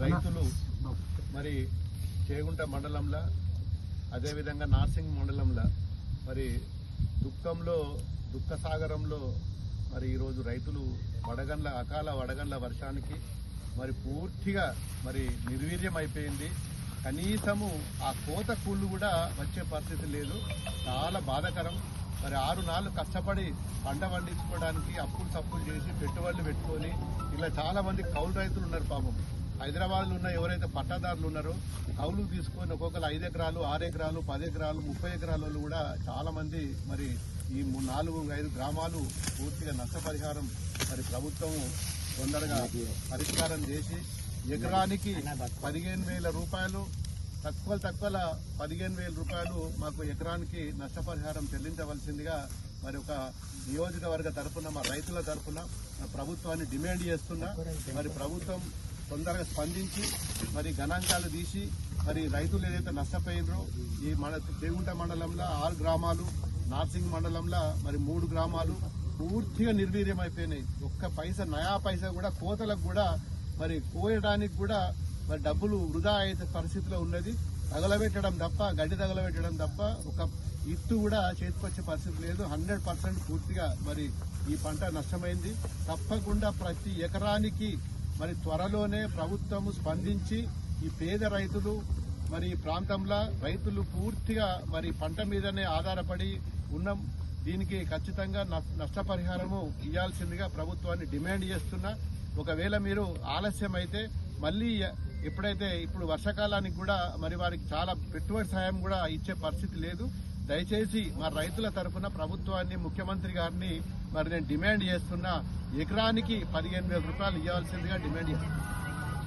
రైతులు మరి చేగుంట మండలంలో అదేవిధంగా నార్సింగ్ మండలంలో మరి దుఃఖ సాగరంలో మరి ఈరోజు రైతులు అకాల వడగండ్ల వర్షానికి మరి పూర్తిగా మరి నిర్వీర్యం అయిపోయింది. కనీసము ఆ కోత కూళ్ళు కూడా వచ్చే పరిస్థితి లేదు. చాలా బాధాకరం. మరి 6 నెలలు కష్టపడి పంట పండించుకోవడానికి అప్పులు సప్పులు చేసి పెట్టుబడులు పెట్టుకొని ఇలా చాలా మంది కౌలు రైతులు ఉన్నారు. పాపం హైదరాబాద్లో ఉన్న ఎవరైతే పట్టాదారులు ఉన్నారో కౌలు తీసుకొని ఒక్కొక్కరు 5 ఎకరాలు 6 ఎకరాలు 10 ఎకరాలు 30 ఎకరాల వాళ్ళు కూడా చాలా మంది మరి ఈ 4-5 గ్రామాలు పూర్తిగా నష్టపరిహారం మరి ప్రభుత్వం తొందరగా పరిష్కారం చేసి ఎకరానికి 15,000 రూపాయలు తక్కువ 15,000 రూపాయలు మాకు ఎకరానికి నష్టపరిహారం చెల్లించవలసిందిగా మరి ఒక నియోజకవర్గ తరఫున మా రైతుల తరఫున ప్రభుత్వాన్ని డిమాండ్ చేస్తున్నా. మరి ప్రభుత్వం తొందరగా స్పందించి మరి గణాంకాలు తీసి మరి రైతులు ఏదైతే నష్టపోయినరో ఈ చేగుంట మండలంలో 6 గ్రామాలు, నార్సింగ్ మండలంలో మరి 3 గ్రామాలు పూర్తిగా నిర్వీర్యం అయిపోయినాయి. ఒక్క నయా పైసా కూడా కోతలకు కూడా మరి కోయడానికి కూడా మరి డబ్బులు వృధా అయ్యే పరిస్థితిలో ఉన్నది. గడ్డి తగలబెట్టడం తప్ప ఒక ఇత్తు కూడా చేతికొచ్చే పరిస్థితి లేదు. 100% పూర్తిగా మరి ఈ పంట నష్టమైంది. తప్పకుండా ప్రతి ఎకరానికి మరి త్వరలోనే ప్రభుత్వము స్పందించి ఈ పేద రైతులు మరి ఈ ప్రాంతంలో రైతులు పూర్తిగా మరి పంట మీదనే ఆధారపడి ఉన్నాం. దీనికి ఖచ్చితంగా నష్టపరిహారము ఇవ్వాల్సిందిగా ప్రభుత్వాన్ని డిమాండ్ చేస్తున్నా. ఒకవేళ మీరు ఆలస్యం అయితే మళ్ళీ ఇప్పుడు వర్షాకాలానికి కూడా మరి వారికి చాలా పెట్టుబడి సాయం కూడా ఇచ్చే పరిస్థితి లేదు. దయచేసి మా రైతుల తరఫున ప్రభుత్వాన్ని, ముఖ్యమంత్రి గారిని మరి నేను డిమాండ్ చేస్తున్నా. ఎకరానికి 15,000 రూపాయలు ఇవ్వాల్సిందిగా డిమాండ్ చేస్తున్నా.